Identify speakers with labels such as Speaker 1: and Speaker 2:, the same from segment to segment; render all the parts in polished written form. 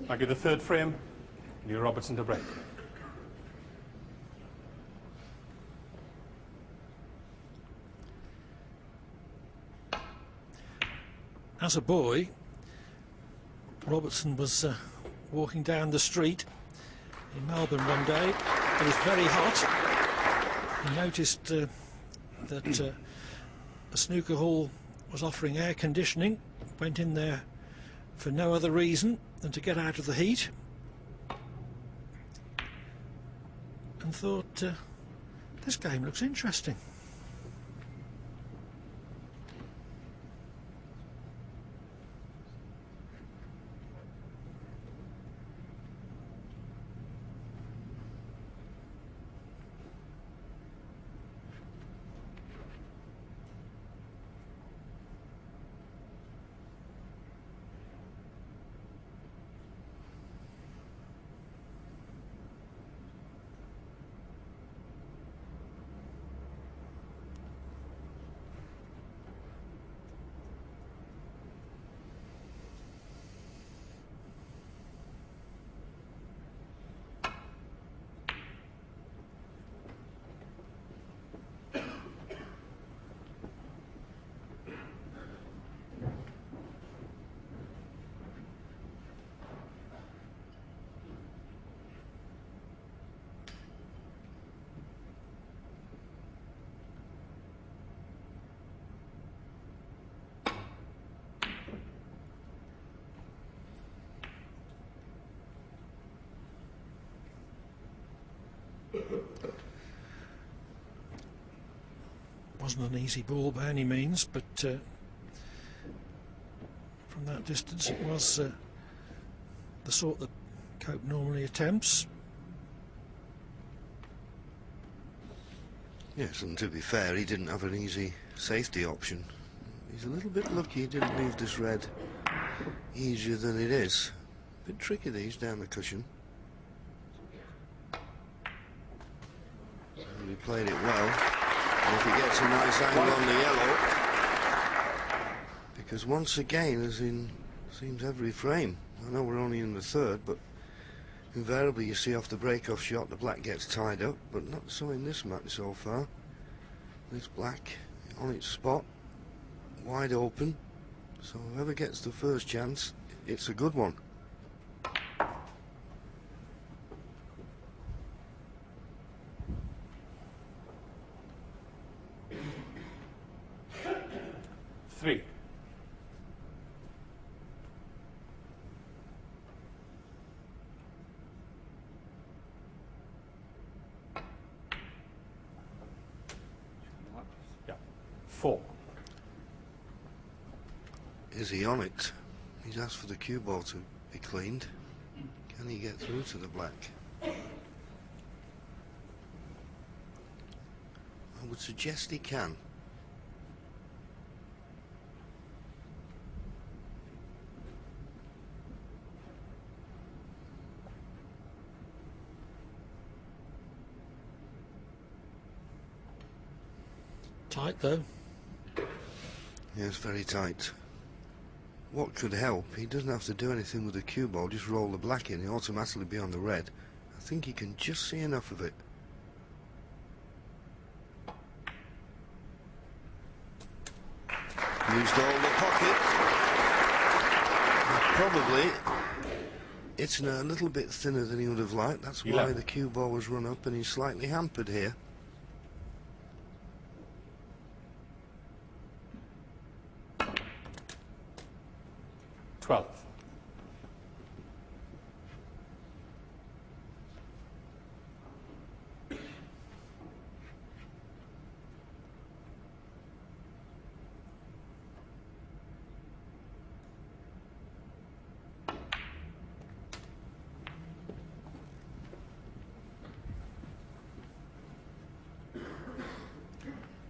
Speaker 1: I give the third frame, Neil Robertson to break.
Speaker 2: As a boy, Robertson was walking down the street in Melbourne one day. It was very hot. He noticed that a snooker hall was offering air conditioning, went in there for no other reason than to get out of the heat, and thought, this game looks interesting. Wasn't an easy ball by any means, but from that distance it was the sort that Cope normally attempts.
Speaker 3: Yes, and to be fair, he didn't have an easy safety option. He's a little bit lucky he didn't leave this red easier than it is. A bit tricky these down the cushion. And he played it well. And if he gets a nice angle on the yellow, because once again, as in seems every frame, I know we're only in the third, but invariably you see off the break-off shot the black gets tied up, but not so in this match so far. This black on its spot, wide open, so whoever gets the first chance, it's a good one.
Speaker 1: Three. Yeah. Four.
Speaker 3: Is he on it? He's asked for the cue ball to be cleaned. Can he get through to the black? I would suggest he can.
Speaker 2: Tight though.
Speaker 3: Yes, very tight. What could help? He doesn't have to do anything with the cue ball, just roll the black in, he'll automatically be on the red. I think he can just see enough of it. Used all the pocket. Probably it's a little bit thinner than he would have liked. That's why the cue ball was run up and he's slightly hampered here.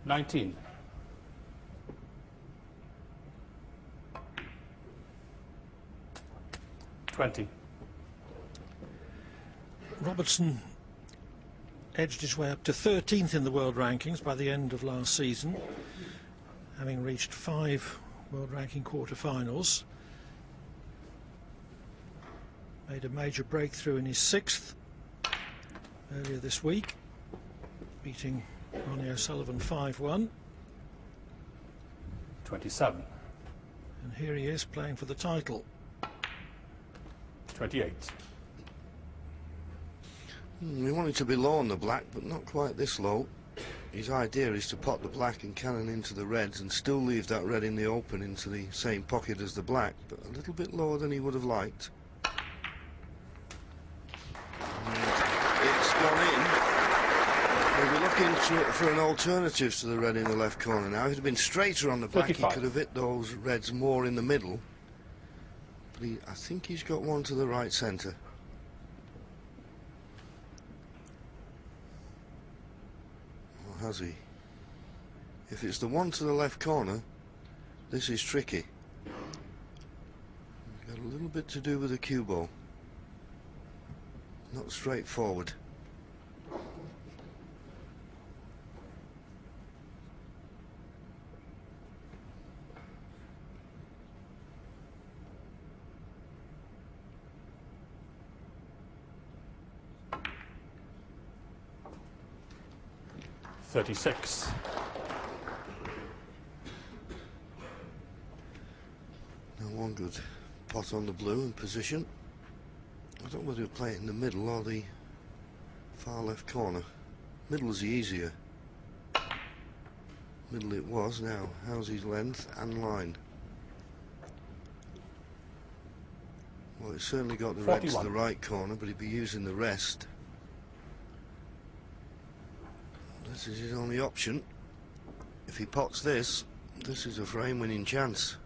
Speaker 3: $19. $20.
Speaker 2: Robertson edged his way up to 13th in the world rankings by the end of last season, having reached 5 world ranking quarterfinals. made a major breakthrough in his 6th earlier this week, beating Ronnie O'Sullivan 5-1.
Speaker 1: 27.
Speaker 2: And here he is playing for the title.
Speaker 1: 28.
Speaker 3: He wanted to be low on the black, but not quite this low. His idea is to pot the black and cannon into the reds and still leave that red in the open into the same pocket as the black, but a little bit lower than he would have liked. It's gone in. We'll be looking for an alternative to the red in the left corner now. If it had been straighter on the black,
Speaker 1: 35.
Speaker 3: he could have hit those reds more in the middle. But I think he's got one to the right centre. Or has he? If it's the one to the left corner, this is tricky. It's got a little bit to do with the cue ball. Not straightforward.
Speaker 1: $36.
Speaker 3: Now one good pot on the blue in position. I don't know whether to play it in the middle or the far left corner. Middle is easier. Middle it was. Now how's his length and line? Well, it's certainly got the red to
Speaker 1: 41.
Speaker 3: the right corner, but he'd be using the rest. This is his only option. If he pots this, this is a frame winning chance.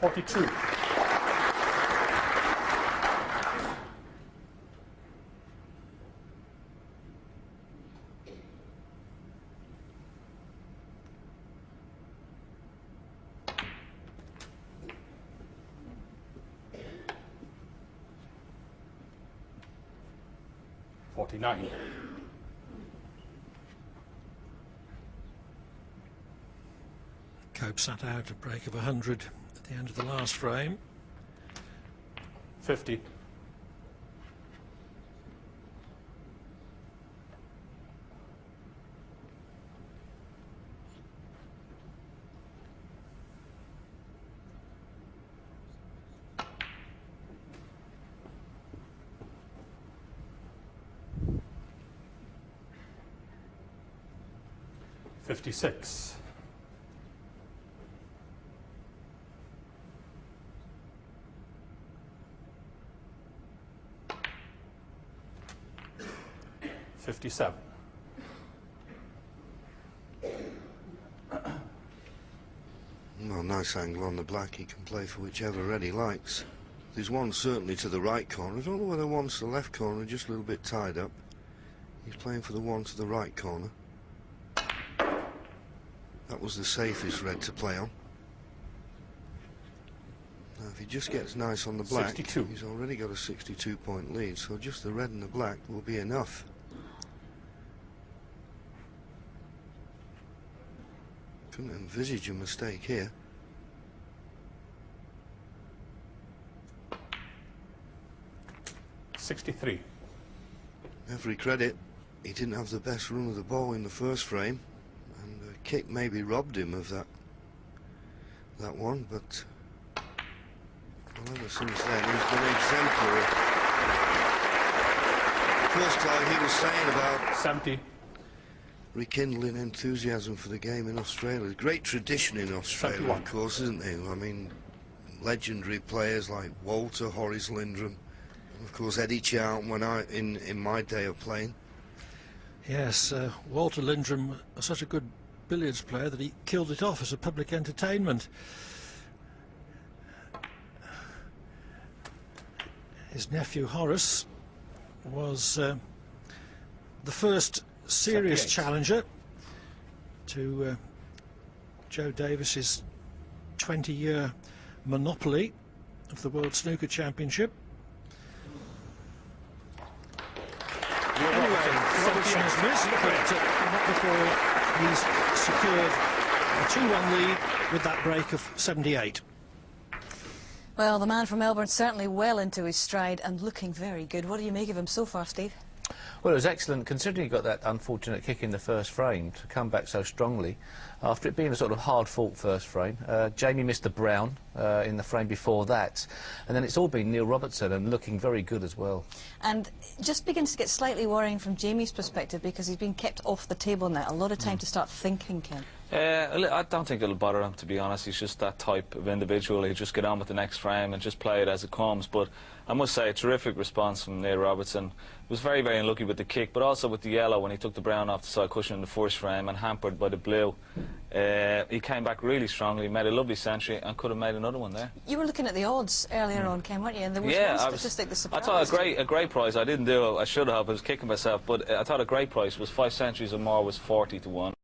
Speaker 1: $42. $49.
Speaker 2: Cope sat out a break of 100 at the end of the last frame.
Speaker 1: 50. $56. $57.
Speaker 3: Well, nice angle on the black. He can play for whichever red he likes. There's one certainly to the right corner. I don't know whether one's to the left corner, just a little bit tied up. He's playing for the one to the right corner. That was the safest red to play on. Now, if he just gets nice on the black,
Speaker 1: 62.
Speaker 3: he's already got a 62-point lead, so just the red and the black will be enough. Couldn't envisage a mistake here.
Speaker 1: $63.
Speaker 3: Every credit, he didn't have the best run of the ball in the first frame, and the kick maybe robbed him of that one, but well, ever since then he's been exemplary. Of course, like he was saying about
Speaker 1: 70.
Speaker 3: rekindling enthusiasm for the game in Australia. Great tradition in Australia,
Speaker 1: 71.
Speaker 3: of course, isn't there? I mean, legendary players like Walter, Horace Lindrum, and of course Eddie Charlton when in my day of playing.
Speaker 2: Yes, Walter Lindrum was such a good billiards player that he killed it off as a public entertainment. His nephew Horace was the first serious
Speaker 1: 78.
Speaker 2: challenger to Joe Davis's 20-year monopoly of the World Snooker Championship. Anyway, Robertson has missed, but not before he's secured a 2-1 lead with that break of 78.
Speaker 4: Well, the man from Melbourne certainly well into his stride and looking very good. What do you make of him so far, Steve?
Speaker 5: Well, it was excellent, considering he got that unfortunate kick in the first frame, to come back so strongly after it being a sort of hard-fought first frame. Jamie missed the brown in the frame before that, and then it's all been Neil Robertson, and looking very good as well.
Speaker 4: And just begins to get slightly worrying from Jamie's perspective, because he's been kept off the table now. A lot of time to start thinking, Ken.
Speaker 6: I don't think it'll bother him, to be honest. He's just that type of individual. He'll just get on with the next frame and just play it as it comes. But I must say, a terrific response from Neil Robertson. He was very, very unlucky with the kick, but also with the yellow when he took the brown off the side cushion in the first frame and hampered by the blue. He came back really strongly, made a lovely century, and could have made another one there.
Speaker 4: You were looking at the odds earlier on, Ken, weren't you? And there was one statistic that surprised.
Speaker 6: I thought a great price. I didn't do it. I should have. I was kicking myself. But I thought a great price was 5 centuries or more was 40 to 1.